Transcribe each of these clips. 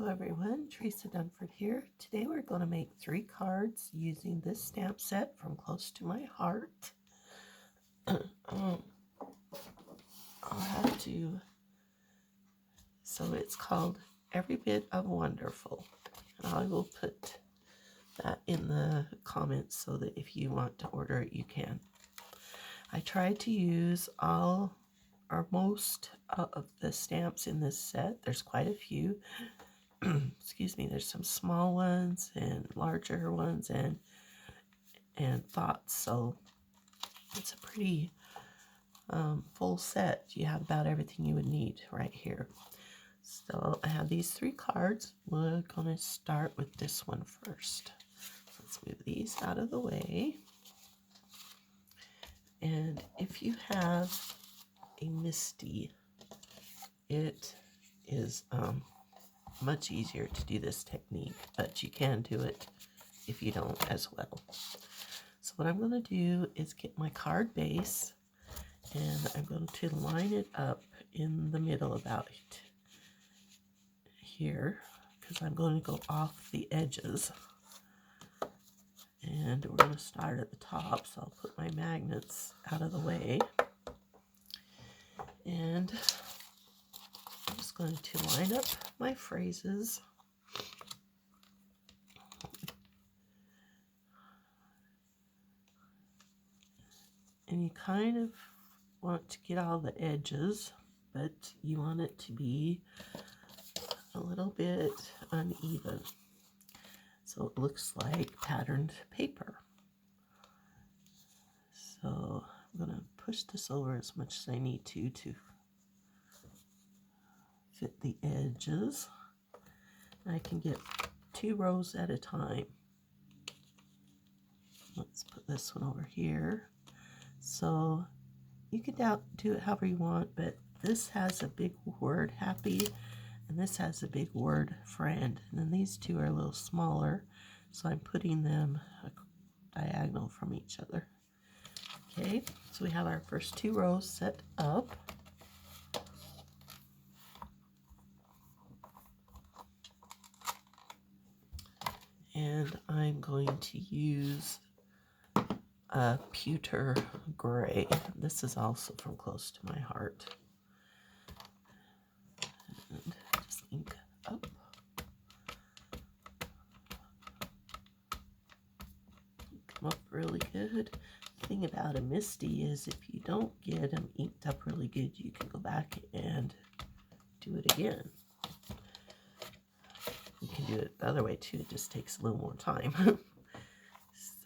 Hello everyone, Teresa Dunford here. Today we're going to make 3 cards using this stamp set from Close to My Heart. I'll have to, so it's called Every Bit of Wonderful. I will put that in the comments so that if you want to order it, you can. I tried to use all or most of the stamps in this set. There's quite a few. Excuse me, there's some small ones and larger ones and thoughts, so it's a pretty full set. You have about everything you would need right here. So I have these 3 cards. We're going to start with this one first. Let's move these out of the way. And if you have a MISTI, it is much easier to do this technique, but you can do it if you don't as well. So what I'm going to do is get my card base, and I'm going to line it up in the middle about here, because I'm going to go off the edges. And we're going to start at the top, so I'll put my magnets out of the way. And I'm just going to line up my phrases. And you kind of want to get all the edges, but you want it to be a little bit uneven, so it looks like patterned paper. So I'm going to push this over as much as I need to fit the edges. I can get 2 rows at a time. Let's put this one over here. So you can do it however you want, but this has a big word, happy, and this has a big word, friend. And then these 2 are a little smaller, so I'm putting them diagonal from each other. Okay, so we have our first 2 rows set up. And I'm going to use a pewter gray. This is also from Close to My Heart. And just ink up. Come up really good. The thing about a MISTI is if you don't get them inked up really good, you can go back and do it again. You can do it the other way too, it just takes a little more time.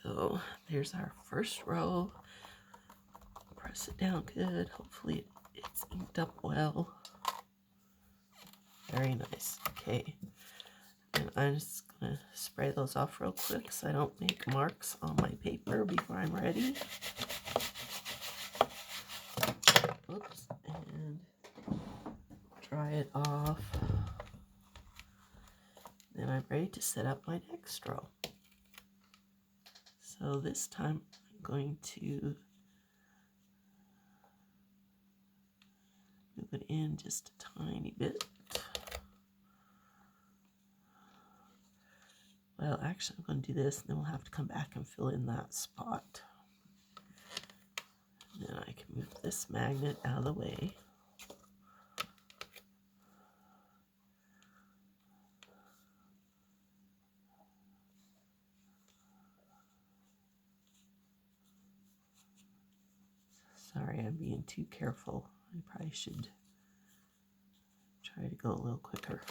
So there's our first row. Press it down good. Hopefully it's inked up well. Very nice. Okay. And I'm just going to spray those off real quick so I don't make marks on my paper before I'm ready. Oops. And dry it off. Then I'm ready to set up my next row. So this time I'm going to move it in just a tiny bit. Well, actually I'm going to do this and then we'll have to come back and fill in that spot. And then I can move this magnet out of the way. Sorry, I'm being too careful. I probably should try to go a little quicker.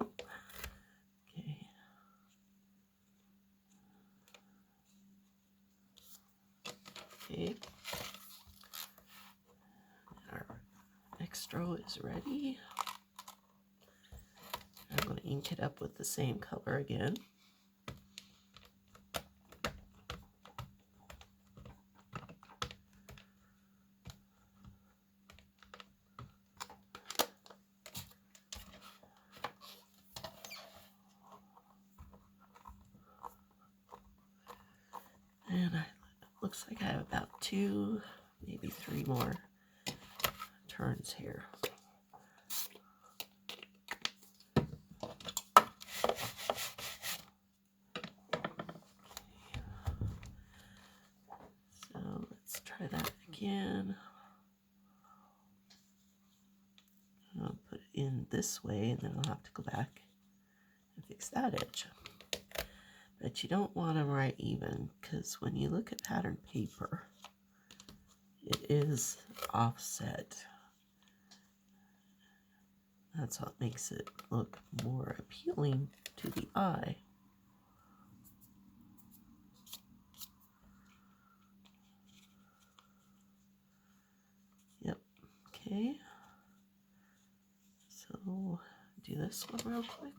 Okay. Okay. Our next row is ready. I'm going to ink it up with the same color again. And looks like I have about 2, maybe 3 more turns here. in this way, and then I'll have to go back and fix that edge. But you don't want them right even, because when you look at pattern paper, it is offset. That's what makes it look more appealing to the eye. Yep, okay. So do this one real quick.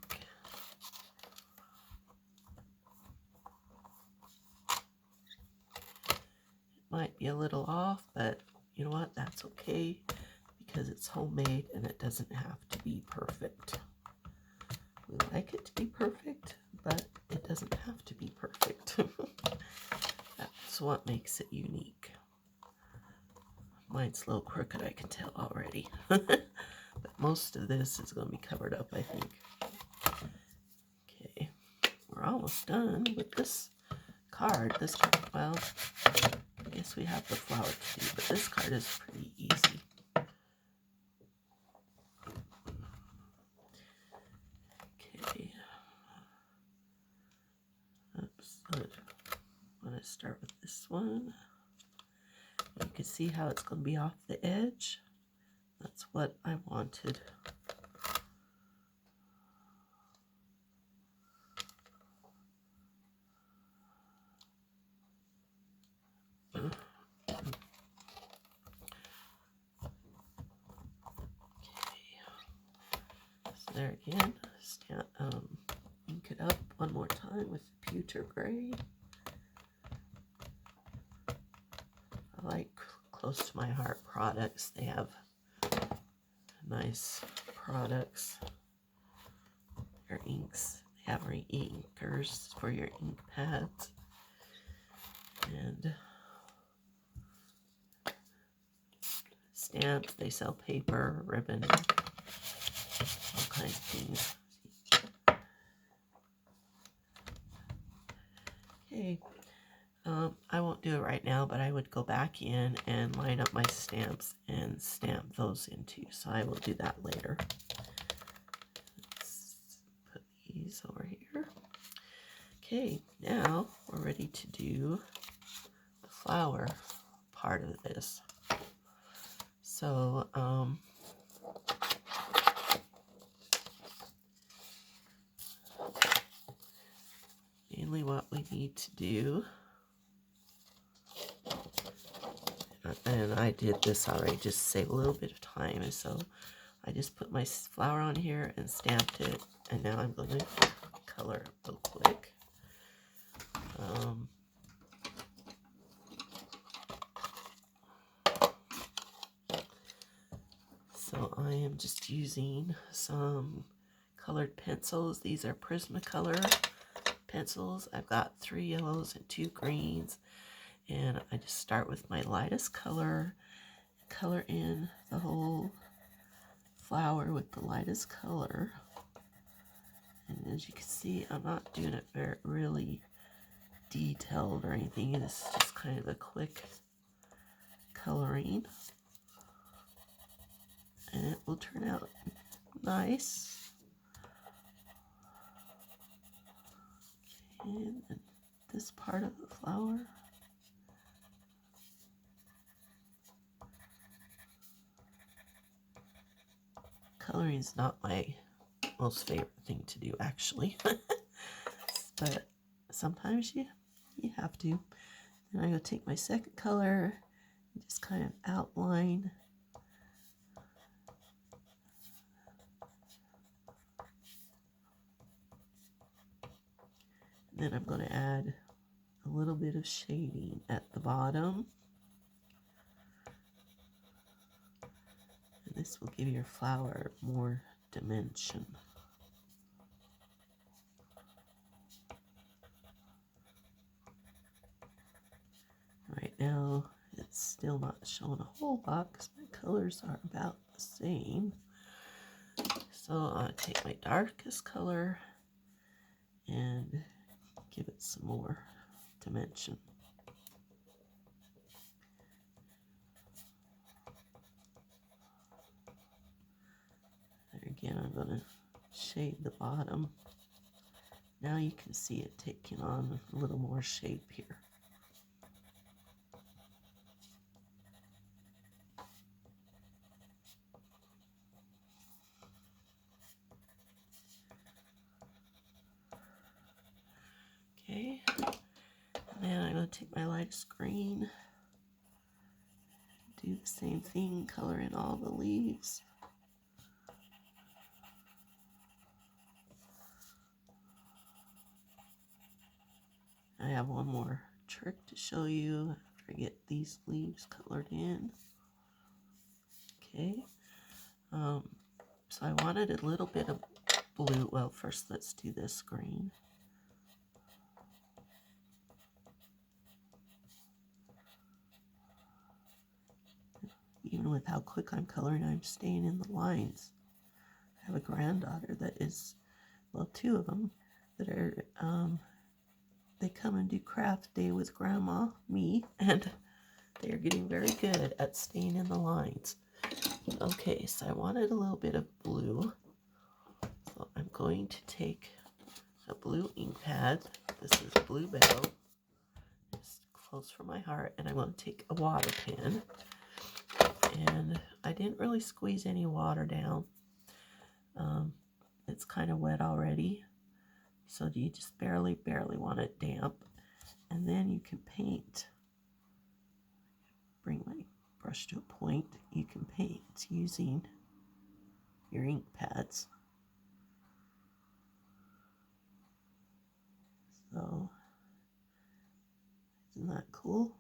It might be a little off, but you know what? That's okay, because it's homemade and it doesn't have to be perfect. We like it to be perfect, but it doesn't have to be perfect. That's what makes it unique. Mine's a little crooked, I can tell already. But most of this is going to be covered up, I think. Okay, we're almost done with this card. This card, well, I guess we have the flower to do, but this card is pretty easy. Okay. Oops. I'm going to start with this one. You can see how it's going to be off the edge. That's what I wanted. Okay. So there again, ink it up one more time with pewter gray. I like close to my heart products. They have nice products. Their inks. They have inkers for your ink pads. And stamps. They sell paper, ribbon, all kinds of things. Okay. I won't do it right now, but I would go back in and line up my stamps and stamp those in too. So I will do that later. Let's put these over here. Okay, now we're ready to do the flower part of this. So, mainly what we need to do, and I did this already just to save a little bit of time, and so I just put my flower on here and stamped it, and now I'm going to color it real quick. So I am just using some colored pencils. These are Prismacolor pencils. I've got 3 yellows and 2 greens, and I just start with my lightest color, color in the whole flower with the lightest color. And as you can see, I'm not doing it really detailed or anything. It's just kind of a quick coloring, and it will turn out nice. Okay, and this part of the flower. Coloring is not my most favorite thing to do, actually. But sometimes you have to. Then I'm going to take my second color and just kind of outline. And then I'm going to add a little bit of shading at the bottom. And this will give your flower more dimension. Right now, it's still not showing a whole lot because my colors are about the same. So I'll take my darkest color and give it some more dimension. There you Again, I'm going to shade the bottom. Now you can see it taking on a little more shape here. Okay, and then I'm going to take my lightest green, do the same thing, color in all the leaves. I have one more trick to show you after I get these leaves colored in. Okay, so I wanted a little bit of blue. Well, first let's do this green. Even with how quick I'm coloring, I'm staying in the lines. I have a granddaughter that is, well, two of them that are, they come and do craft day with grandma, me, and they are getting very good at staying in the lines. Okay, so I wanted a little bit of blue. So I'm going to take a blue ink pad. This is Bluebell. It's close for my heart. And I'm going to take a water pen. And I didn't really squeeze any water down. It's kind of wet already. So you just barely want it damp. And then you can paint. Bring my brush to a point. You can paint using your ink pads. So, isn't that cool?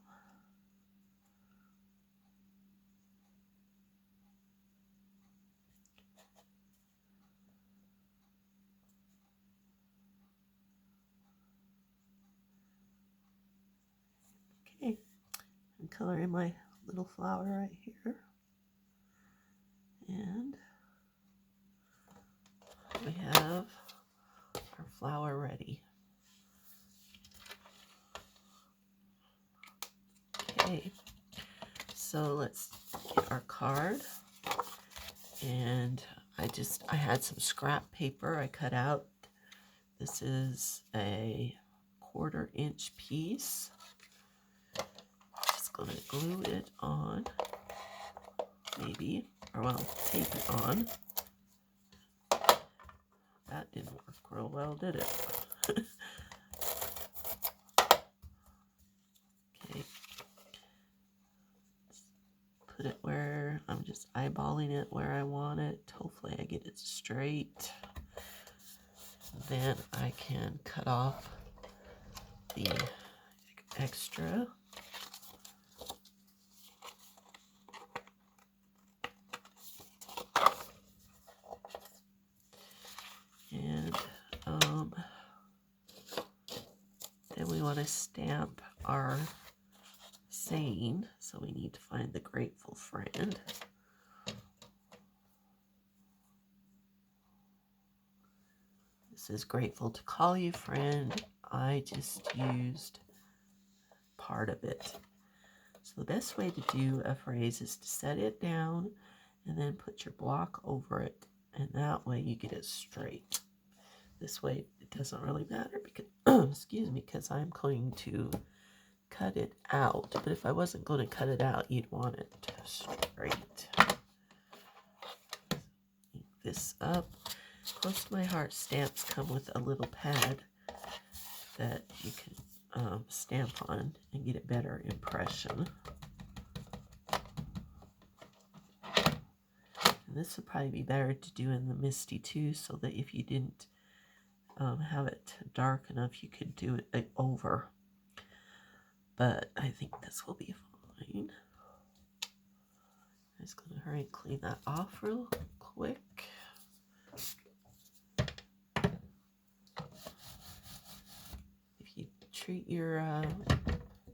Okay, I'm coloring my little flower right here. And we have our flower ready. Okay, so let's get our card. And I had some scrap paper I cut out. This is a 1/4 inch piece. Just gonna glue it on, maybe, or well, tape it on. That didn't work real well, did it? Okay. Put it where I'm just eyeballing it where I want it. Hopefully I get it straight. Then I can cut off the extra. And then we want to stamp our saying, so we need to find the grateful friend. This is grateful to call you friend. I just used part of it. So the best way to do a phrase is to set it down and then put your block over it, and that way you get it straight. This way it doesn't really matter because excuse me, because I'm going to cut it out. But if I wasn't going to cut it out, you'd want it straight. Ink this up. Close to my heart stamps come with a little pad that you can stamp on and get a better impression. And this would probably be better to do in the Misty too, so that if you didn't have it dark enough, you could do it over. But I think this will be fine. I'm just going to hurry and clean that off real quick. If you treat your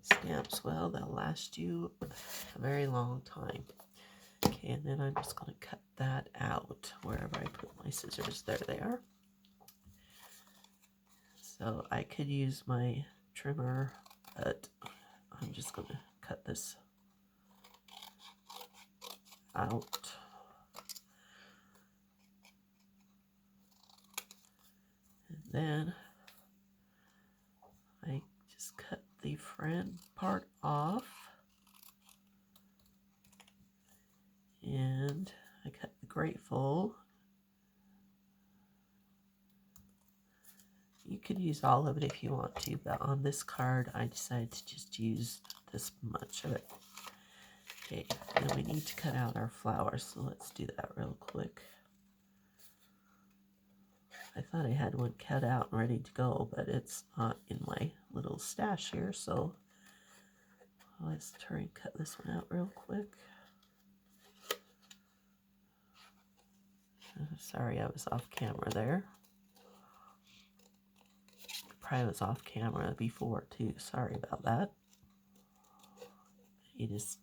stamps well, they'll last you a very long time. Okay, and then I'm just going to cut that out wherever I put my scissors. There they are. So I could use my trimmer, but I'm just going to cut this out. then I just cut the frond part off, and I cut the grateful. You could use all of it if you want to, but on this card I decided to just use this much of it. Okay, now we need to cut out our flowers, so let's do that real quick. I thought I had one cut out and ready to go, but it's not in my little stash here, so let's try and cut this one out real quick. Sorry, I was off camera there. Probably was off camera before too. Sorry about that. You just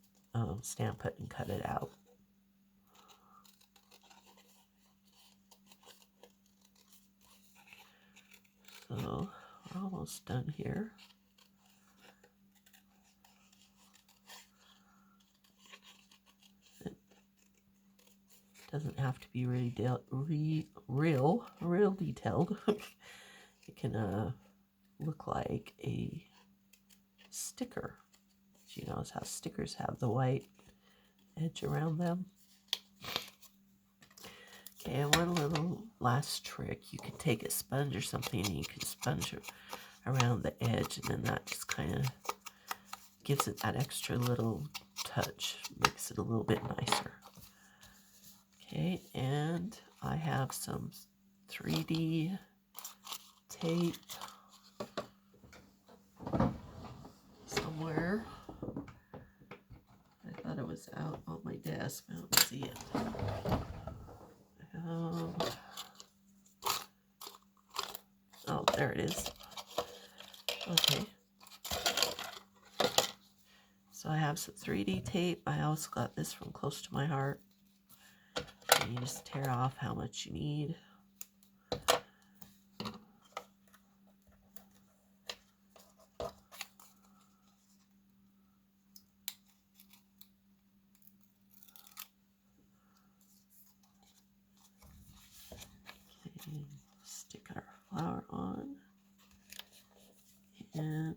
stamp it and cut it out. So we're almost done here. It doesn't have to be really real detailed. It can look like a sticker. You notice how stickers have the white edge around them. Okay, and one little last trick. You can take a sponge or something and you can sponge it around the edge, and then that just kind of gives it that extra little touch, makes it a little bit nicer. Okay, and I have some 3D tape somewhere. I thought it was out on my desk. I don't see it. Oh, there it is. Okay. So I have some 3D tape. I also got this from Close to My Heart. And you just tear off how much you need. Okay, stick our flower on. And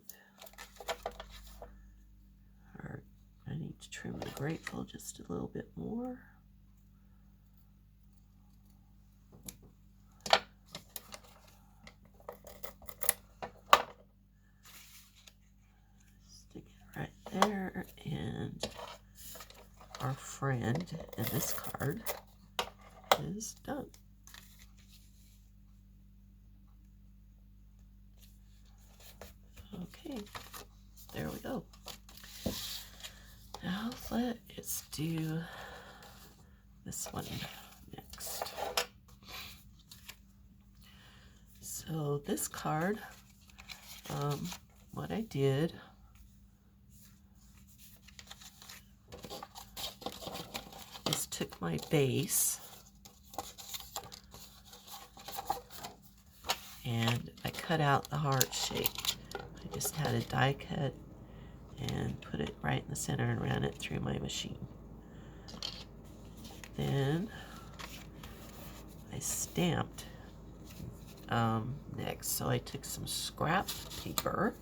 I need to trim the grateful just a little bit more. Stick it right there, and our friend in this card is done. Okay, there we go. Now let's do this one next. So this card, what I did is took my base and I cut out the heart shape. I just had a die cut and put it right in the center and ran it through my machine. Then I stamped next. So I took some scrap paper.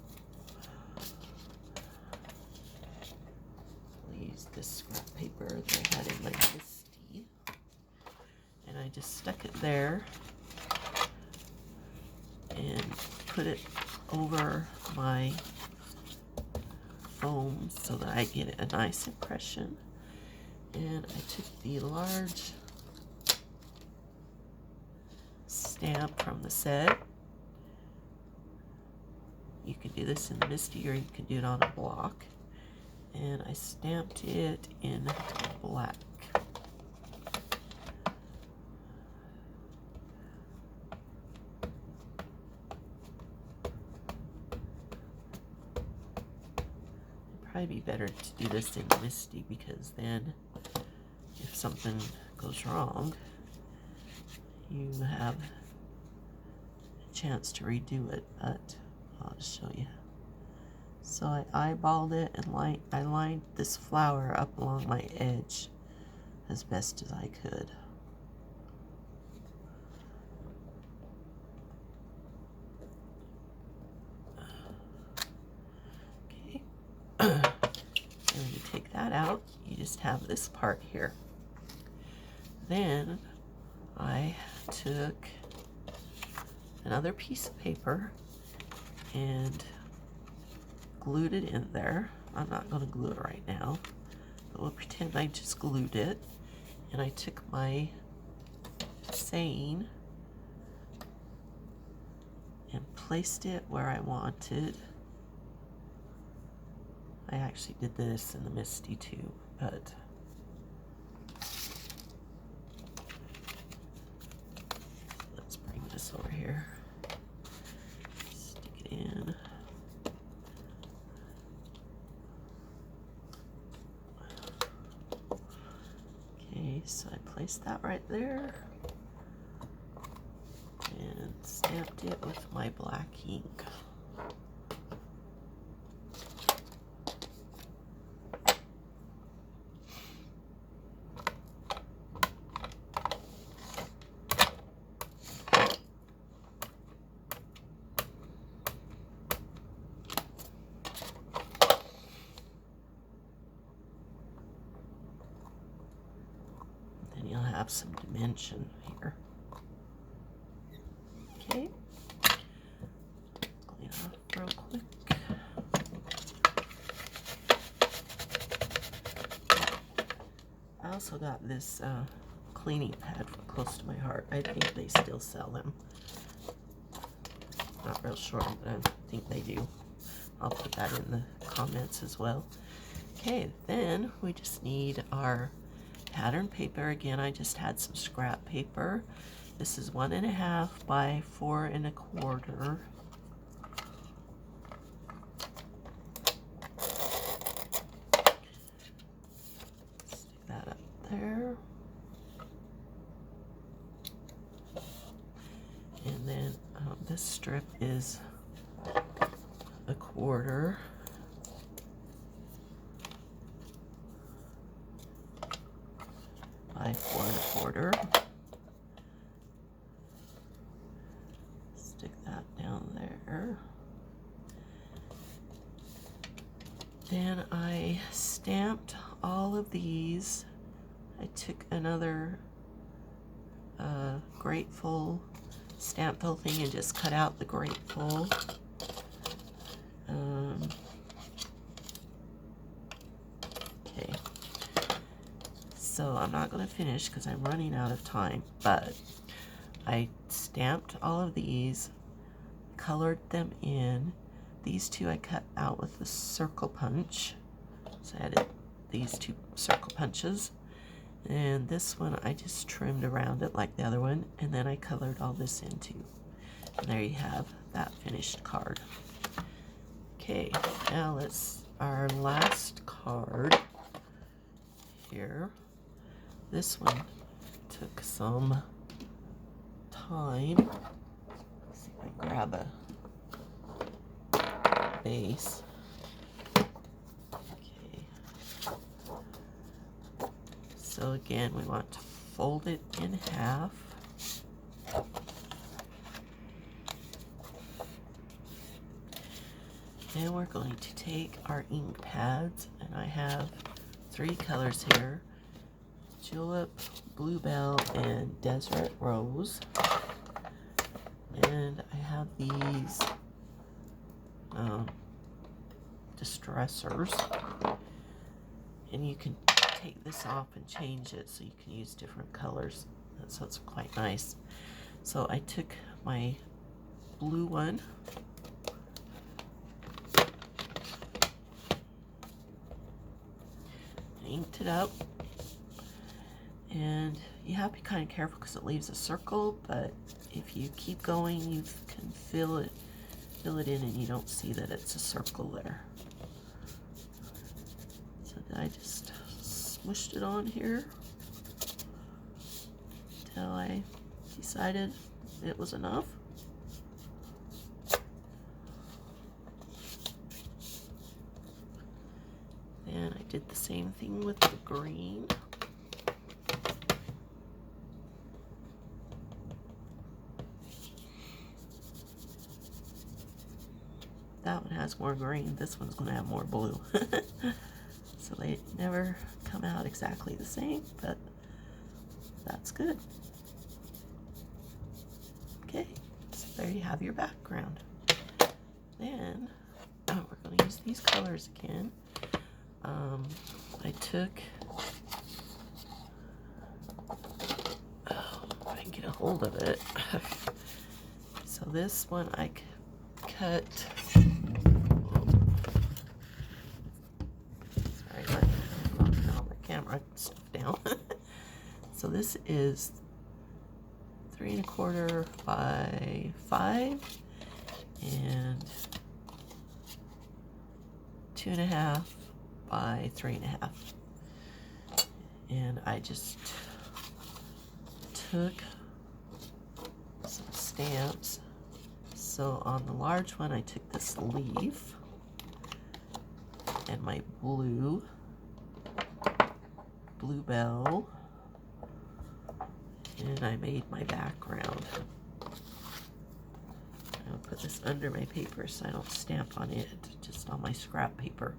I'll use this scrap paper that I had in my Misty. And I just stuck it there and put it over my foam so that I get a nice impression. And I took the large stamp from the set. You can do this in Misty or you can do it on a block. And I stamped it in black. Probably be better to do this in Misty, because then if something goes wrong, you have a chance to redo it. But I'll just show you. So I eyeballed it and I lined this flower up along my edge as best as I could. just have this part here. Then I took another piece of paper and glued it in there. I'm not going to glue it right now, but we'll pretend I just glued it. And I took my saying and placed it where I wanted. I actually did this in the Misty too, but let's bring this over here. Stick it in. Okay, so I placed that right there and stamped it with my black ink. Then you'll have some dimension here. Okay. Clean off real quick. I also got this cleaning pad close to my heart. I think they still sell them. Not real sure, but I think they do. I'll put that in the comments as well. Okay, then we just need our pattern paper. Again, I just had some scrap paper. This is 1.5 by 4 1/4. Stick that up there. And then this strip is 1/4. By 4 1/4. Stick that down there. Then I stamped all of these. I took another grateful, stamped the whole thing and just cut out the grateful. Okay. So I'm not going to finish because I'm running out of time, but I stamped all of these, colored them in. These two I cut out with the circle punch. So I added these 2 circle punches. And this one I just trimmed around it like the other one, and then I colored all this in too. And there you have that finished card. Okay, now our last card here. This one took some time. Let's see if I can grab a base. Okay. So again, we want to fold it in half. Then we're going to take our ink pads, and I have 3 colors here: Julep, Bluebell, and Desert Rose. And I have these distressors, and you can take this off and change it so you can use different colors. So it's quite nice. So I took my blue one, inked it up, and you have to be kind of careful because it leaves a circle, but if you keep going you can fill it in and you don't see that it's a circle there. So I just smushed it on here until I decided it was enough. And I did the same thing with the green. That one has more green. This one's going to have more blue. So So they never come out exactly the same, but that's good. Okay, so there you have your background. Then we're going to use these colors again. I took, I can get a hold of it. So this one I cut. Sorry, I'm knocking all my camera stuff down. So this is 3 1/4 by 5 and 2 1/2 by 3 1/2. And I just took some stamps. So on the large one, I took this leaf and my bluebell, and I made my background. I'll put this under my paper so I don't stamp on it, just on my scrap paper.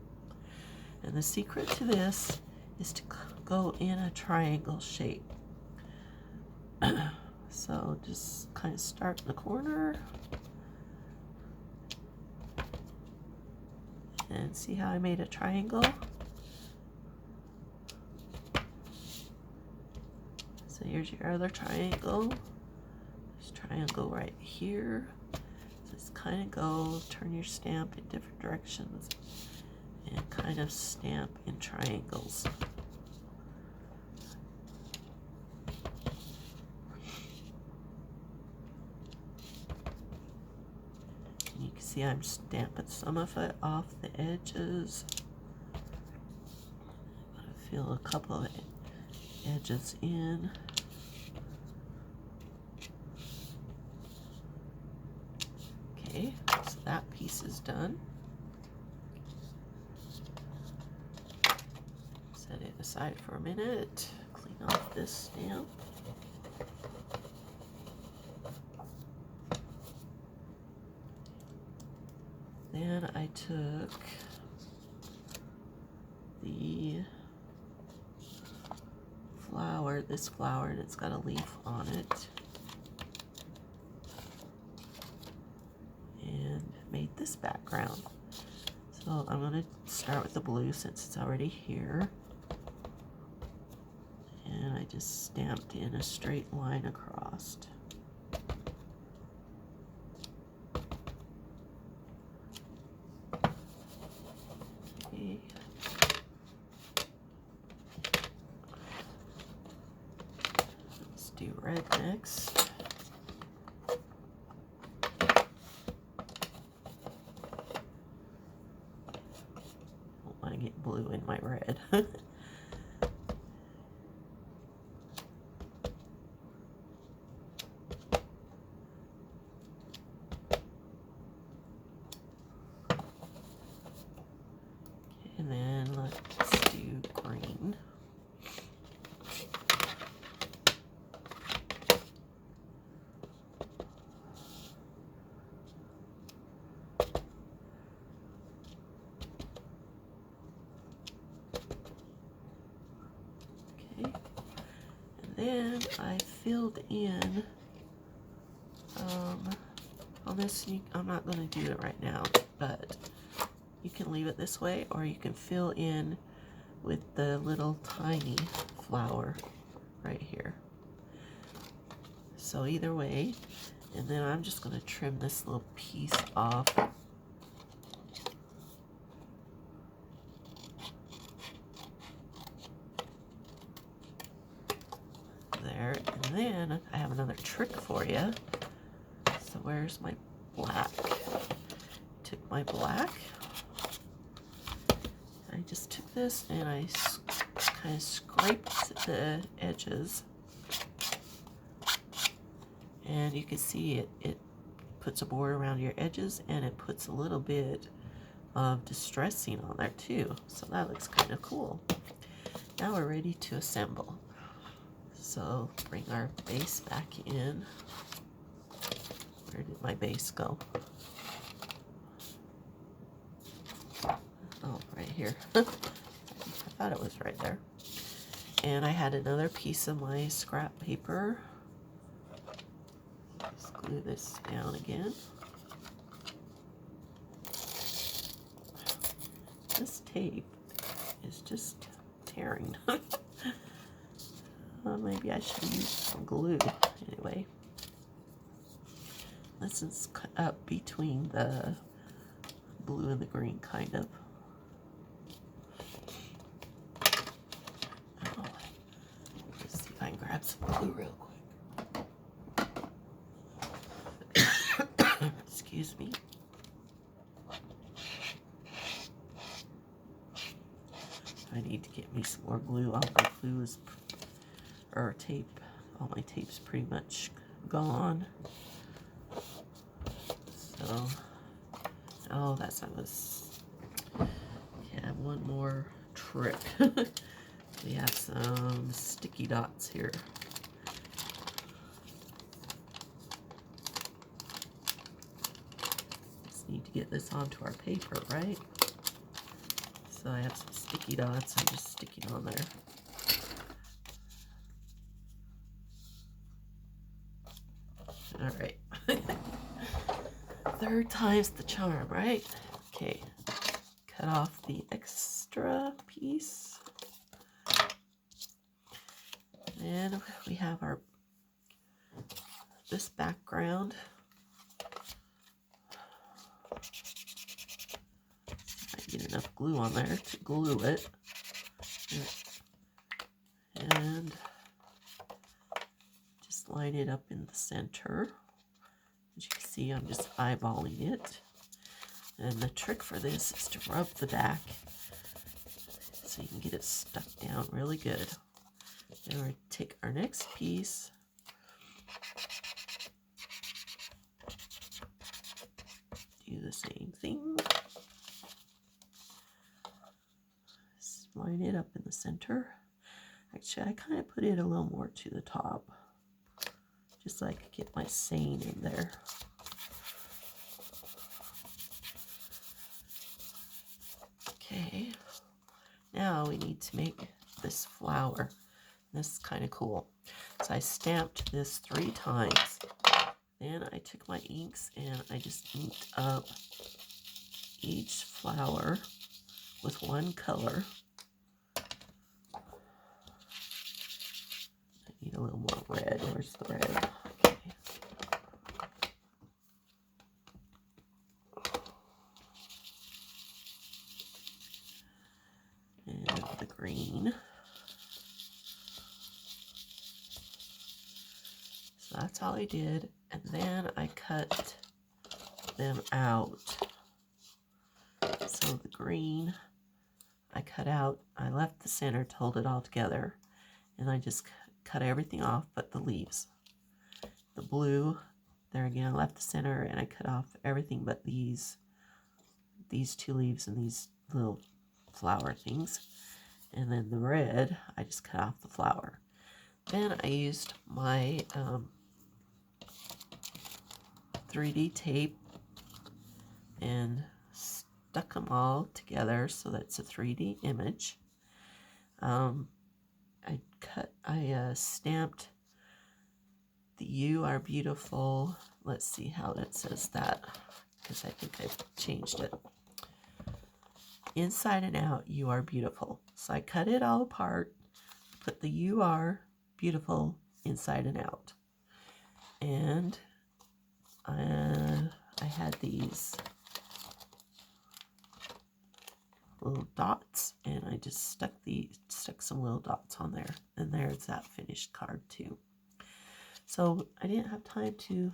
And the secret to this is to go in a triangle shape. So just kind of start in the corner and see how I made a triangle. So here's your other triangle. This triangle right here. Just kind of go, turn your stamp in different directions and kind of stamp in triangles. And you can see I'm stamping some of it off the edges. I'm going to fill a couple of edges in. Okay, so that piece is done. Set it aside for a minute. Clean off this stamp. Then I took the flower, this flower, and it's got a leaf on it, and made this background. So I'm going to start with the blue since it's already here, and I just stamped in a straight line across. Okay. Let's do red next. Don't want to get blue in my red. And then let's do green. Okay, and then I filled in on this. I'm not going to do it right now, but you can leave it this way, or you can fill in with the little tiny flower right here. So either way, and then I'm just going to trim this little piece off. There, and then I have another trick for you. So where's my black? Took my black. I just took this and I kind of scraped the edges, and you can see it puts a border around your edges, and it puts a little bit of distressing on there too, so that looks kind of cool. Now we're ready to assemble. So bring our base back in. Where did my base go? Oh, right here. I thought it was right there. And I had another piece of my scrap paper. Just glue this down again. This tape is just tearing. Maybe I should use some glue. Anyway, this is cut up between the blue and the green, kind of. Oh, let's see if I can grab some glue real quick. Excuse me. I need to get me some more glue. All my glue is, or tape, all my tape's pretty much gone. So, oh, that's not this. Yeah, one more trick. We have some sticky dots here. Just need to get this onto our paper, right? So I have some sticky dots. I'm just sticking on there. All right. Third time's the charm, right? Okay. Cut off the extra piece. And we have this background. Get enough glue on there to glue it. And just line it up in the center. As you can see, I'm just eyeballing it. And the trick for this is to rub the back so you can get it stuck down really good. Then we're going to take our next piece. Do the same thing. Line it up in the center. Actually, I kind of put it a little more to the top, just so I could get my saying in there. Okay, now we need to make this flower. This is kind of cool. So I stamped this 3 times. Then I took my inks and I just inked up each flower with one color. Need a little more red. Where's the red? Okay. And the green. So that's all I did. And then I cut them out. So the green I cut out. I left the center to hold it all together. And I just cut everything off but the leaves. The blue, there again, I left the center and I cut off everything but these 2 leaves and these little flower things. And then the red, I just cut off the flower. Then I used my 3D tape and stuck them all together so that's a 3D image. I stamped the "You Are Beautiful." Let's see how it says that, because I think I've changed it. Inside and out, you are beautiful. So I cut it all apart, put the "You Are Beautiful" inside and out. And I had these little dots, and I just stuck some little dots on there, and there's that finished card too. So I didn't have time to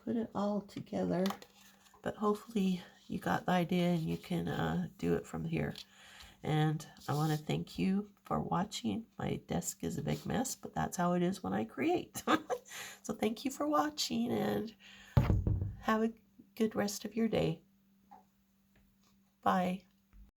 put it all together, but hopefully you got the idea and you can do it from here. And I want to thank you for watching. My desk is a big mess, but that's how it is when I create. So thank you for watching, and have a good rest of your day. Bye.